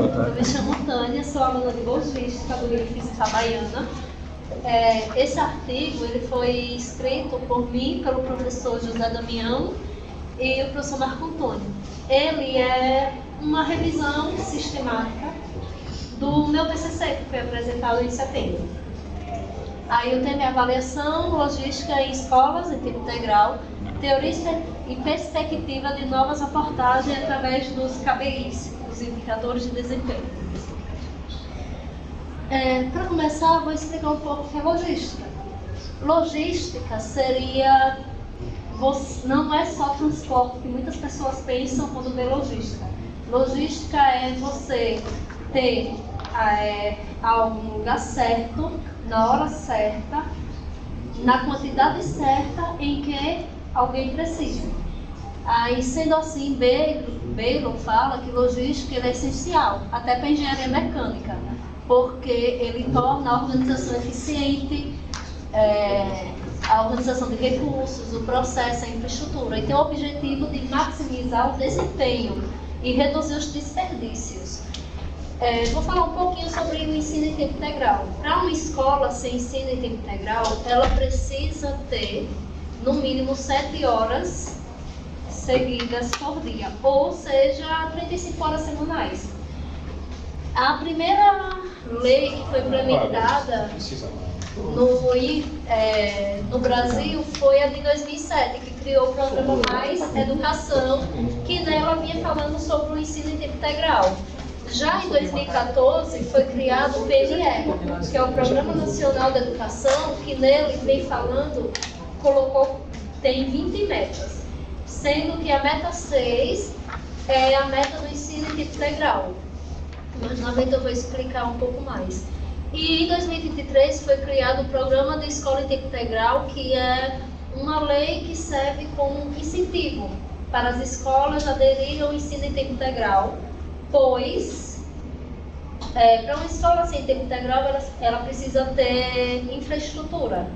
Boa tarde. Eu me chamo Tânia, sou aluna de Logística do Livro Física Baiana. Esse artigo ele foi escrito por mim, pelo professor José Damiano e o professor Marco Antônio. Ele é uma revisão sistemática do meu TCC, que foi apresentado em setembro. Aí o tema é avaliação, logística em escolas em tempo integral, teoria e perspectiva de novas abordagens através dos KPIs, os indicadores de desempenho. Para começar, vou explicar um pouco o que é logística. Logística seria, não é só transporte, que muitas pessoas pensam quando vê logística. Logística é você ter algo no lugar certo, na hora certa, na quantidade certa em que alguém precisa. Aí, sendo assim, Baylor fala que logística é essencial, até para a engenharia mecânica, porque ele torna a organização eficiente, a organização de recursos, o processo, a infraestrutura, e tem o objetivo de maximizar o desempenho e reduzir os desperdícios. Vou falar um pouquinho sobre o ensino em tempo integral. Para uma escola ser ensino em tempo integral, ela precisa ter, no mínimo, 7 horas seguidas por dia, ou seja, 35 horas semanais. A primeira lei que foi implementada no Brasil foi a de 2007, que criou o programa Mais Educação, que nela vinha falando sobre o ensino em tempo integral. Já em 2014 foi criado o PNE, que é o Programa Nacional de Educação, que nele vem falando, tem 20 metas, sendo que a meta 6 é a meta do ensino em tempo integral. Mas na verdade eu vou explicar um pouco mais. E em 2023 foi criado o Programa de Escola em Tempo Integral, que é uma lei que serve como incentivo para as escolas aderirem ao ensino em tempo integral, pois para uma escola sem tempo integral ela precisa ter infraestrutura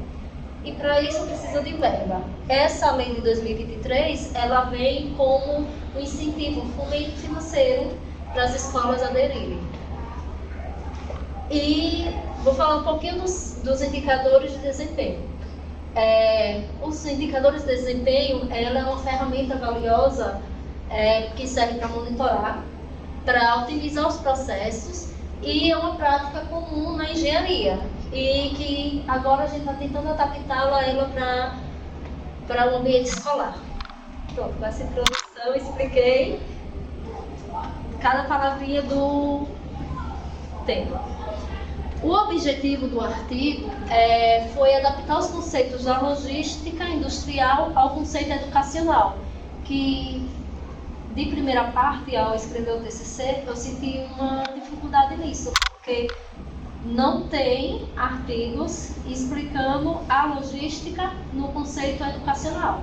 e para isso precisa de verba. Essa lei de 2023 ela vem como um incentivo, um fomento financeiro para as escolas aderirem. E vou falar um pouquinho dos indicadores de desempenho. Os indicadores de desempenho ela é uma ferramenta valiosa que serve para monitorar, para otimizar os processos, e é uma prática comum na engenharia e que agora a gente está tentando adaptá-la para o ambiente escolar. Pronto, com essa introdução expliquei cada palavrinha do tema. O objetivo do artigo foi adaptar os conceitos da logística industrial ao conceito educacional, que de primeira parte, ao escrever o TCC, eu senti uma dificuldade nisso, porque não tem artigos explicando a logística no conceito educacional.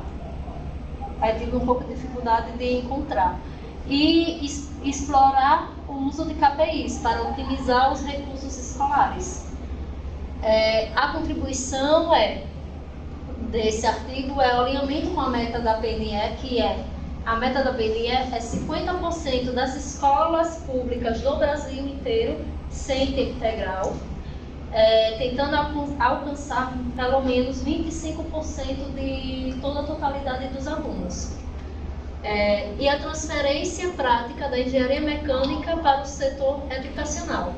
Aí tive um pouco de dificuldade de encontrar. E explorar o uso de KPIs para otimizar os recursos escolares. A contribuição desse artigo é o alinhamento com a meta da PNE, que a meta da PNE é 50% das escolas públicas do Brasil inteiro sem tempo integral, tentando alcançar pelo menos 25% de toda a totalidade dos alunos. E a transferência prática da engenharia mecânica para o setor educacional.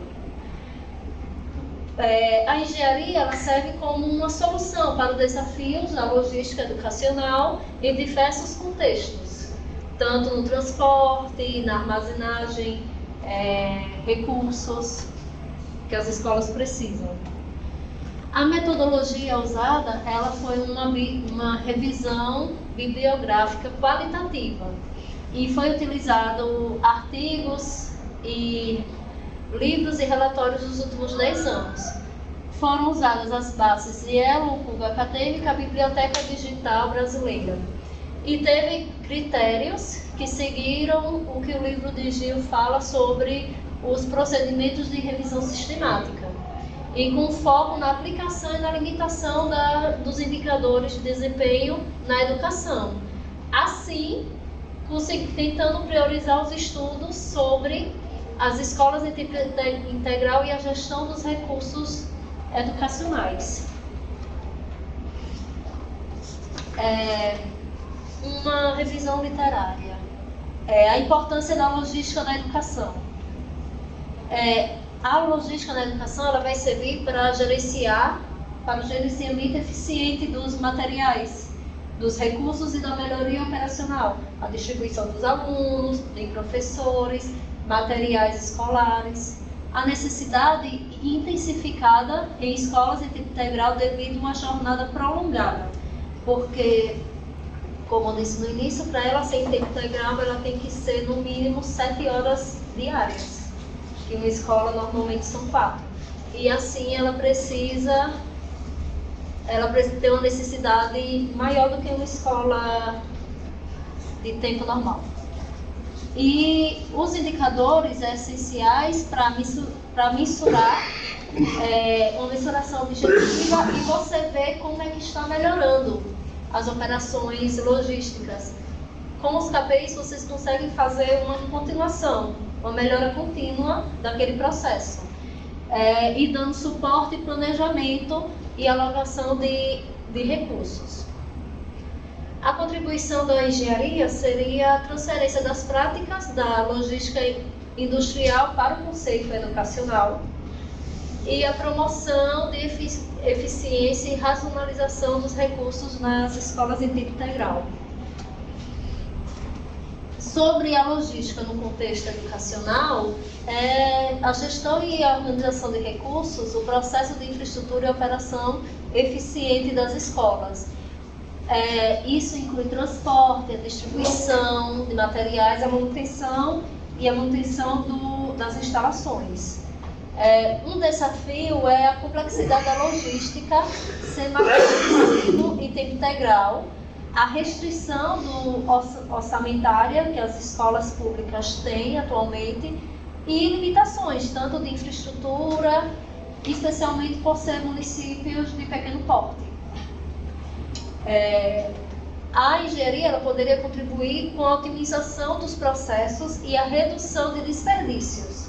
A engenharia ela serve como uma solução para os desafios da logística educacional em diversos contextos, tanto no transporte, na armazenagem, recursos que as escolas precisam. A metodologia usada ela foi uma revisão bibliográfica qualitativa e foi utilizado artigos e livros e relatórios dos últimos 10 anos. Foram usadas as bases de Yellow, Google Acadêmica, Biblioteca Digital Brasileira. E teve critérios que seguiram o que o livro de Gil fala sobre os procedimentos de revisão sistemática, e com foco na aplicação e na limitação dos indicadores de desempenho na educação. Assim, tentando priorizar os estudos sobre as escolas em tempo integral e a gestão dos recursos educacionais. Uma revisão literária. A importância da logística na educação. A logística na educação ela vai servir para o gerenciamento eficiente dos materiais, dos recursos e da melhoria operacional, a distribuição dos alunos, de professores, materiais escolares, a necessidade intensificada em escolas em tempo integral devido a uma jornada prolongada, porque, como eu disse no início, para ela ser em tempo integral, ela tem que ser no mínimo 7 horas diárias, que uma escola normalmente são 4. E assim ela precisa ter uma necessidade maior do que uma escola de tempo normal. E os indicadores essenciais para mensurar uma mensuração objetiva e você ver como é que está melhorando as operações logísticas. Com os KPIs vocês conseguem fazer uma continuação, uma melhora contínua daquele processo, e dando suporte, planejamento e alocação de recursos. A contribuição da engenharia seria a transferência das práticas da logística industrial para o conceito educacional e a promoção de eficiência e racionalização dos recursos nas escolas em tempo integral. Sobre a logística no contexto educacional, a gestão e a organização de recursos, o processo de infraestrutura e operação eficiente das escolas. Isso inclui transporte, a distribuição de materiais, a manutenção das instalações. Um desafio é a complexidade da logística ser mantido em tempo integral, a restrição orçamentária que as escolas públicas têm atualmente e limitações, tanto de infraestrutura, especialmente por ser municípios de pequeno porte. A engenharia ela poderia contribuir com a otimização dos processos e a redução de desperdícios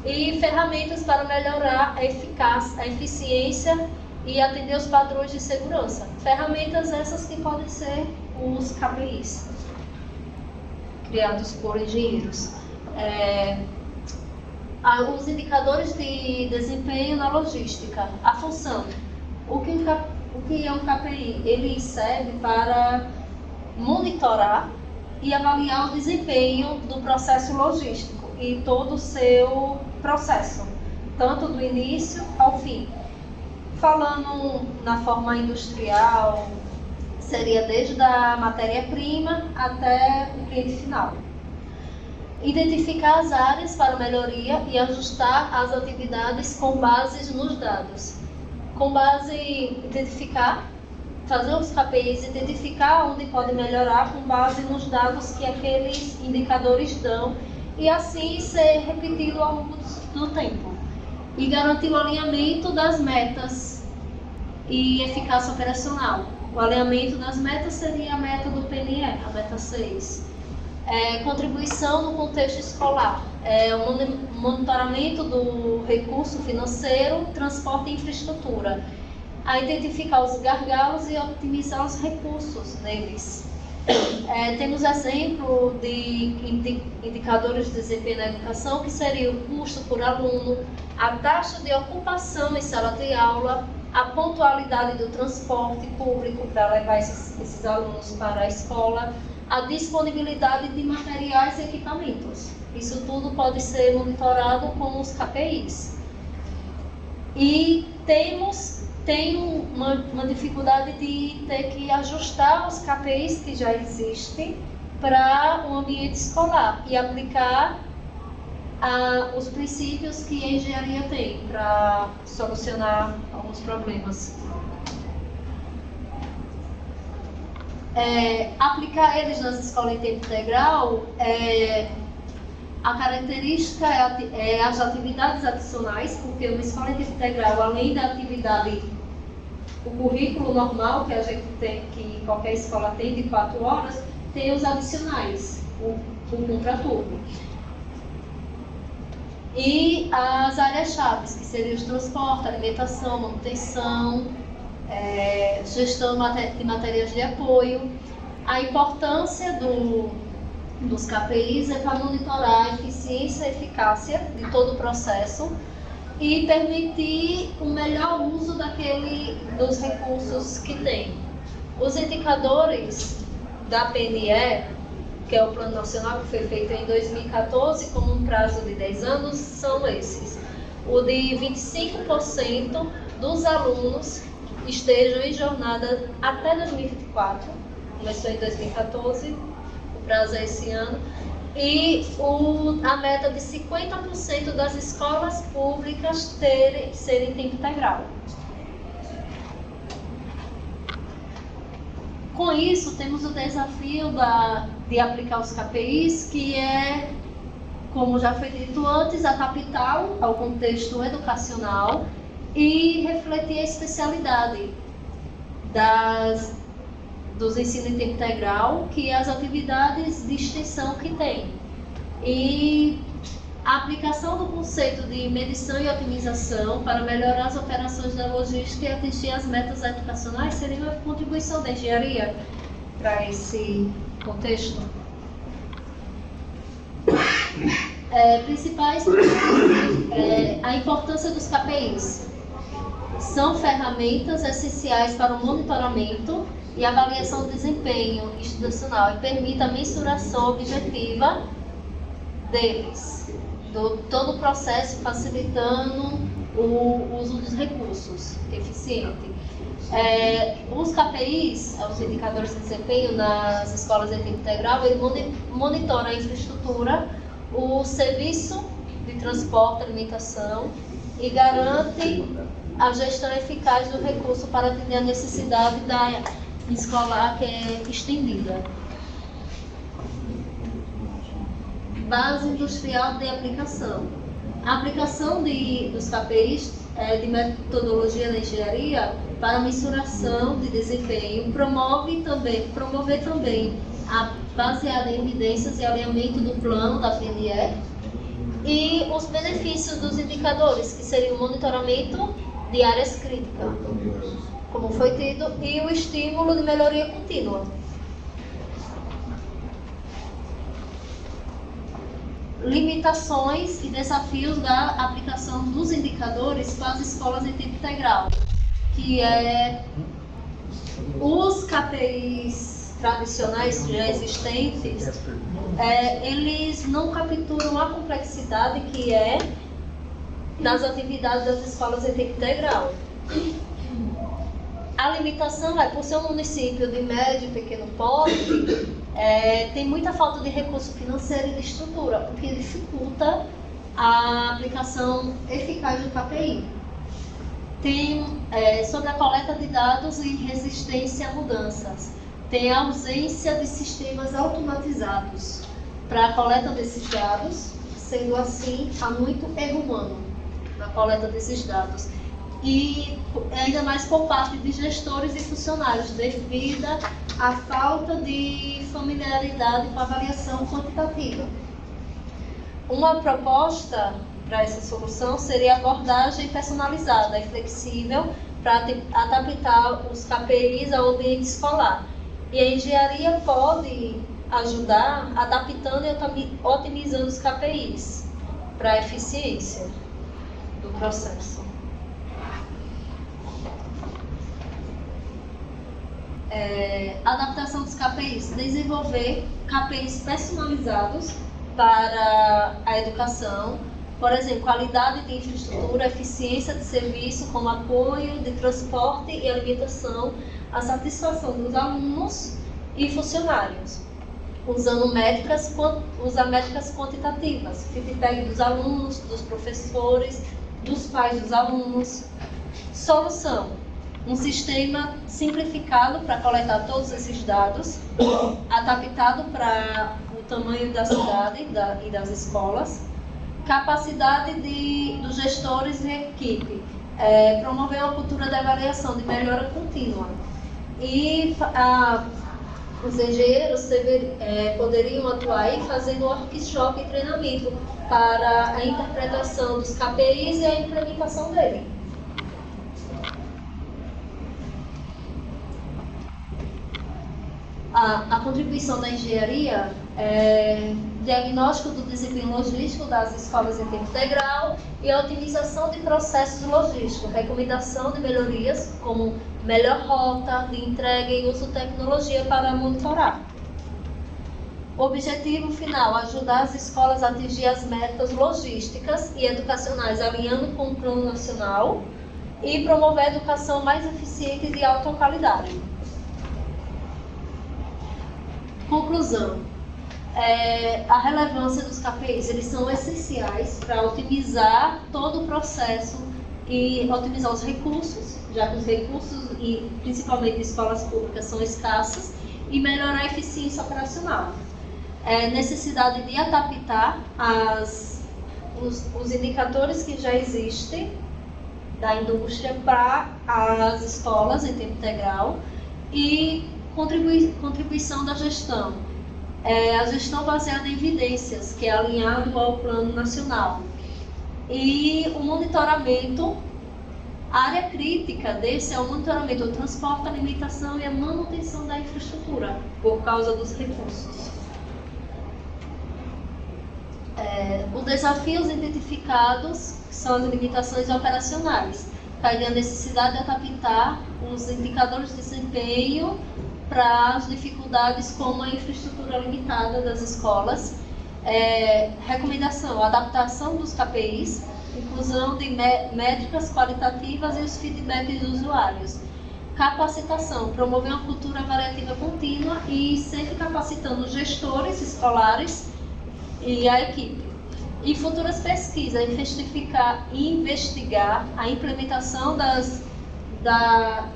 e ferramentas para melhorar a eficiência e atender os padrões de segurança. Ferramentas essas que podem ser os KPIs, criados por engenheiros. Os indicadores de desempenho na logística. A função. O que é um KPI? Ele serve para monitorar e avaliar o desempenho do processo logístico e todo o seu processo, tanto do início ao fim. Falando na forma industrial, seria desde a matéria-prima até o cliente final. Identificar as áreas para melhoria e ajustar as atividades com base nos dados. Com base em fazer os KPIs, identificar onde pode melhorar com base nos dados que aqueles indicadores dão e assim ser repetido ao longo do tempo. E garantir o alinhamento das metas e eficácia operacional. O alinhamento das metas seria a meta do PNE, a meta 6. Contribuição no contexto escolar. O monitoramento do recurso financeiro, transporte e infraestrutura. A identificar os gargalos e otimizar os recursos neles. Temos exemplo de indicadores de desempenho na educação, que seria o custo por aluno, a taxa de ocupação em sala de aula, a pontualidade do transporte público para levar esses alunos para a escola, a disponibilidade de materiais e equipamentos. Isso tudo pode ser monitorado com os KPIs. E tem uma dificuldade de ter que ajustar os KPIs que já existem para o ambiente escolar e aplicar os princípios que a engenharia tem para solucionar alguns problemas. Aplicar eles nas escolas em tempo integral, a característica é as atividades adicionais, porque uma escola em tempo integral, além da atividade, o currículo normal que a gente tem, que qualquer escola tem de 4 horas, tem os adicionais, o contraturno. E as áreas-chave, que seriam os transportes, alimentação, manutenção, gestão de materiais de apoio. A importância dos KPIs é para monitorar a eficiência e eficácia de todo o processo e permitir o melhor uso dos recursos que tem. Os indicadores da PNE, que é o Plano Nacional que foi feito em 2014, com um prazo de 10 anos, são esses. O de 25% dos alunos estejam em jornada até 2024, começou em 2014, o prazo é esse ano, e a meta de 50% das escolas públicas serem em tempo integral. Com isso, temos o desafio de aplicar os KPIs, que é, como já foi dito antes, adaptar ao contexto educacional e refletir a especialidade dos ensino em tempo integral, que é as atividades de extensão que tem. E a aplicação do conceito de medição e otimização para melhorar as operações da logística e atingir as metas educacionais seria uma contribuição da engenharia para esse contexto. Principais a importância dos KPIs. São ferramentas essenciais para o monitoramento e avaliação do desempenho institucional e permite a mensuração objetiva deles, todo o processo, facilitando o uso dos recursos eficiente. Os KPIs, os indicadores de desempenho nas escolas em tempo integral, ele monitora a infraestrutura, o serviço de transporte, alimentação e garante a gestão eficaz do recurso para atender a necessidade da escolar que é estendida. Base industrial de aplicação. A aplicação dos KPIs de metodologia da engenharia para mensuração de desempenho promover também baseada em evidências e alinhamento do plano da PNE e os benefícios dos indicadores, que seriam o monitoramento de áreas críticas, como foi tido, e o estímulo de melhoria contínua. Limitações e desafios da aplicação dos indicadores para as escolas em tempo integral, que é os KPIs tradicionais já existentes, eles não capturam a complexidade que é das atividades das escolas em tempo integral. A limitação é, por ser um município de médio e pequeno porte, tem muita falta de recurso financeiro e de estrutura, o que dificulta a aplicação eficaz do KPI. Tem sobre a coleta de dados e resistência a mudanças. Tem a ausência de sistemas automatizados para a coleta desses dados, sendo assim, há muito erro humano na coleta desses dados. E ainda mais por parte de gestores e funcionários, devido à falta de familiaridade com a avaliação quantitativa. Uma proposta para essa solução seria a abordagem personalizada e flexível para adaptar os KPIs ao ambiente escolar. E a engenharia pode ajudar adaptando e otimizando os KPIs para a eficiência do processo. Adaptação dos KPIs, desenvolver KPIs personalizados para a educação, por exemplo, qualidade de infraestrutura, eficiência de serviço, como apoio de transporte e alimentação, a satisfação dos alunos e funcionários, usando métricas quantitativas, feedback dos alunos, dos professores, dos pais dos alunos. Solução: um sistema simplificado para coletar todos esses dados, adaptado para o tamanho da cidade e das escolas, capacidade dos gestores e equipe, promover uma cultura de avaliação, de melhora contínua, e Os engenheiros poderiam atuar aí fazendo workshop e treinamento para a interpretação dos KPIs e a implementação dele. A contribuição da engenharia é diagnóstico do desempenho logístico das escolas em tempo integral e a otimização de processos logísticos, recomendação de melhorias como melhor rota de entrega e uso de tecnologia para monitorar. O objetivo final, ajudar as escolas a atingir as metas logísticas e educacionais, alinhando com o Plano Nacional e promover a educação mais eficiente e de alta qualidade. Conclusão. A relevância dos KPIs, eles são essenciais para otimizar todo o processo e otimizar os recursos, já que os recursos, e principalmente escolas públicas, são escassos, e melhorar a eficiência operacional. Necessidade de adaptar os indicadores que já existem da indústria para as escolas em tempo integral e contribuição da gestão. A gestão baseada em evidências, que é alinhado ao Plano Nacional. E o monitoramento, a área crítica desse é o monitoramento do transporte, alimentação e a manutenção da infraestrutura, por causa dos recursos. Os desafios identificados são as limitações operacionais, caem a necessidade de adaptar os indicadores de desempenho para as dificuldades como a infraestrutura limitada das escolas. Recomendação, adaptação dos KPIs, inclusão de métricas qualitativas e os feedbacks dos usuários. Capacitação, promover uma cultura variativa contínua e sempre capacitando os gestores escolares e a equipe. E futuras pesquisas, investigar a implementação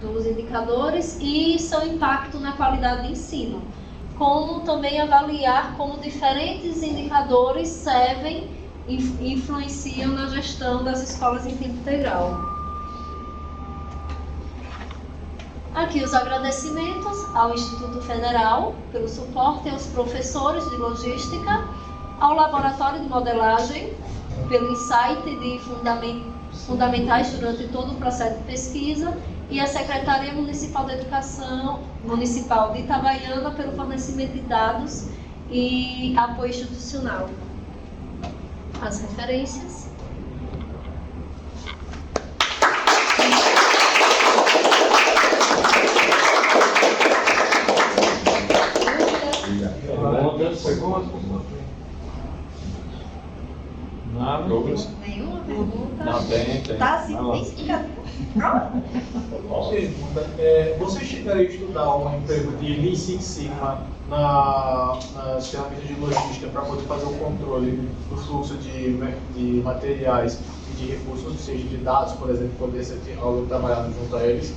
dos indicadores e seu impacto na qualidade de ensino, como também avaliar como diferentes indicadores servem e influenciam na gestão das escolas em tempo integral. Aqui os agradecimentos ao Instituto Federal pelo suporte, aos professores de logística, ao Laboratório de Modelagem pelo insight de fundamentais durante todo o processo de pesquisa e a Secretaria Municipal de Educação Municipal de Itabaiana pelo fornecimento de dados e apoio institucional. As referências. Perguntas? Nada. Nenhuma pergunta? Não, tem. Tá assim, bem explicado. Você chegaria a estudar um emprego de Lean Six Sigma nas ferramentas de logística para poder fazer o controle do fluxo de materiais e de recursos, ou seja, de dados, por exemplo, poder ser algo trabalhado junto a eles,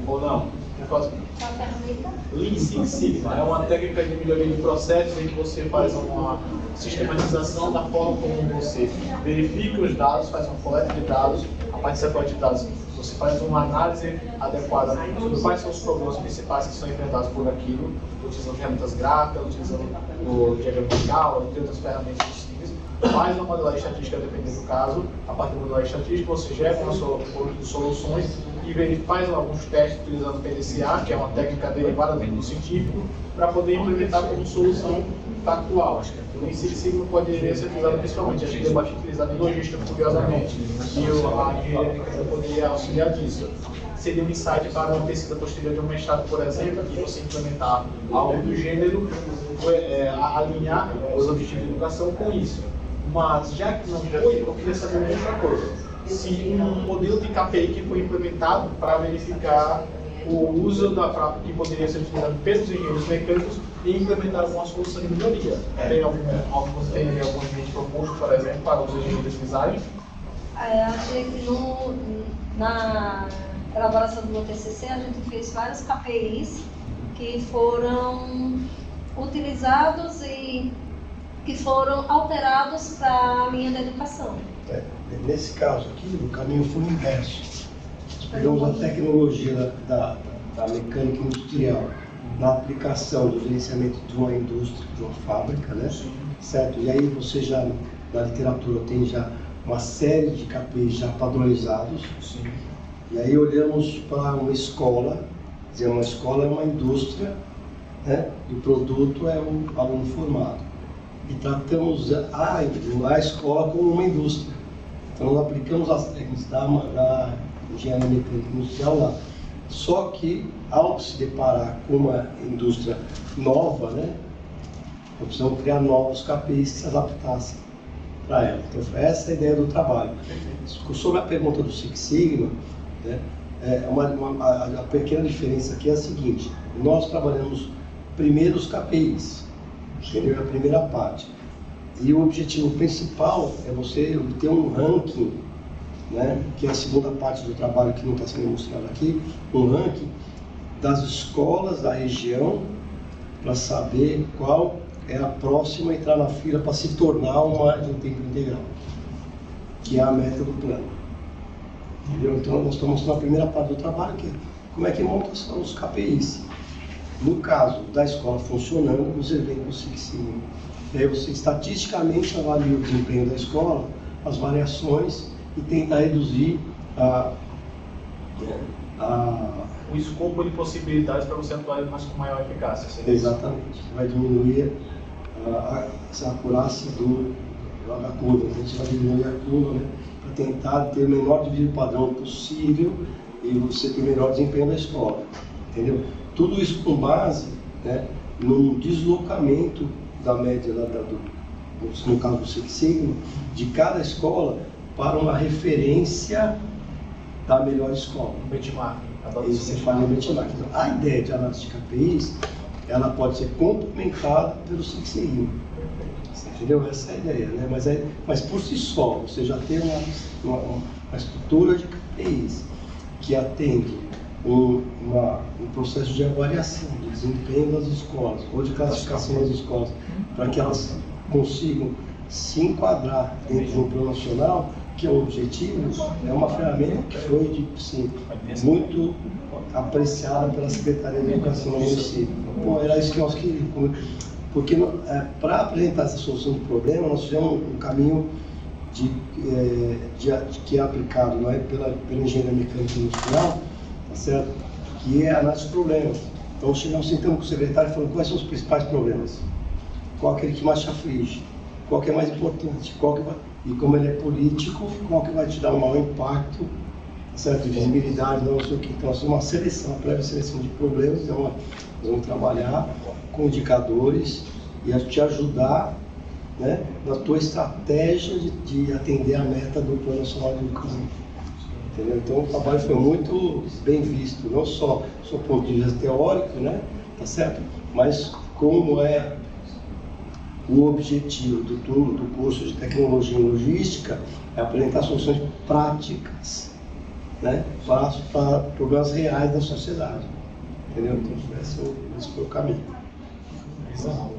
ou não? Qual a ferramenta? Lean Six Sigma é uma técnica de melhoria de processos em que você faz uma sistematização da forma como você verifica os dados, faz uma coleta de dados, a partir dessa coleta de dados você faz uma análise adequada sobre quais são os problemas principais que são enfrentados por aquilo, utilizando ferramentas gráficas, utilizando o diagrama de Gantt, entre outras ferramentas distintas, faz uma modelagem estatística dependendo do caso, a partir da modelagem estatística você gera uma conjunto de soluções e faz alguns testes utilizando o PDCA, que é uma técnica derivada do científico, para poder implementar como solução factual. O Lean Six Sigma poderia ser utilizado principalmente, acho que ele é bastante utilizado em logística, curiosamente, e a engenharia poderia auxiliar disso. Seria um insight para uma pesquisa posterior de um mestrado, por exemplo, e você implementar algo do gênero, alinhar os objetivos de educação com isso. Mas, já que não foi, eu queria saber uma outra coisa. Se um modelo de KPI que foi implementado para verificar o uso que poderia ser utilizado pelos engenheiros mecânicos e implementar alguma solução de melhoria. Tem algum ambiente proposto, por exemplo, para os engenheiros utilizarem? A gente, na elaboração do TCC, a gente fez vários KPIs que foram utilizados e que foram alterados para a linha da educação. Nesse caso aqui, o caminho foi inverso. Pegamos a tecnologia da mecânica industrial na aplicação do gerenciamento de uma indústria, de uma fábrica, né? Certo? E aí você já, na literatura, tem já uma série de KPIs já padronizados. Sim. E aí olhamos para uma escola, quer dizer, uma escola é uma indústria, né? E o produto é um aluno formado. E tratamos a escola como uma indústria. Então nós aplicamos as técnicas da engenharia mecânica industrial lá. Só que, ao se deparar com uma indústria nova, né, nós precisamos criar novos KPIs que se adaptassem para ela. Então, essa é a ideia do trabalho. Sobre a pergunta do Six Sigma, né, a pequena diferença aqui é a seguinte: nós trabalhamos primeiro os KPIs, entendeu? É a primeira parte. E o objetivo principal é você obter um ranking, né, que é a segunda parte do trabalho que não está sendo mostrado aqui, um ranking das escolas da região para saber qual é a próxima a entrar na fila para se tornar uma de um tempo integral, que é a meta do plano. Entendeu? Então nós estamos na primeira parte do trabalho, que é como é que monta os KPIs. No caso da escola funcionando, você vem com o Six Sigma. E aí você estatisticamente avalia o desempenho da escola, as variações, e tenta reduzir O escopo de possibilidades para você atuar com maior eficácia. Seria isso? exatamente. Você vai diminuir a acurácia da curva. A gente vai diminuir a curva, né, para tentar ter o menor desvio padrão possível e você ter o melhor desempenho da escola. Entendeu? Tudo isso com base, né, num deslocamento da média, no caso do Six Sigma, de cada escola para uma referência da melhor escola. Um benchmark. E você faz um benchmark. Então, a ideia de análise de KPIs, ela pode ser complementada pelo Six Sigma. Entendeu? Essa é a ideia, né? Mas por si só, você já tem uma estrutura de KPIs que atende um processo de avaliação, de desempenho das escolas, ou de classificação das escolas, para que elas consigam se enquadrar dentro de um plano nacional, que é o objetivo, é uma ferramenta que foi muito apreciada pela Secretaria de Educação do município. Bom, era isso que nós queríamos, porque para apresentar essa solução do problema, nós fizemos um caminho que é aplicado, não é, pela engenharia mecânica industrial, tá certo? Que é a análise de problemas. Então nós sentamos com o secretário e falamos quais são os principais problemas, qual é aquele que mais te aflige, qual que é mais importante, e como ele é político, qual que vai te dar o maior impacto, tá certo? De visibilidade, não sei o que. Então nós temos uma seleção, uma prévia seleção de problemas, então nós vamos trabalhar com indicadores e te ajudar, né, na tua estratégia de atender a meta do Plano Nacional de Educação. Entendeu? Então o trabalho foi muito bem visto, não só do ponto de vista teórico, né, tá certo? Mas como é o objetivo do curso de Tecnologia em Logística, é apresentar soluções práticas, né, para problemas reais da sociedade. Entendeu? Então esse foi o caminho. Então,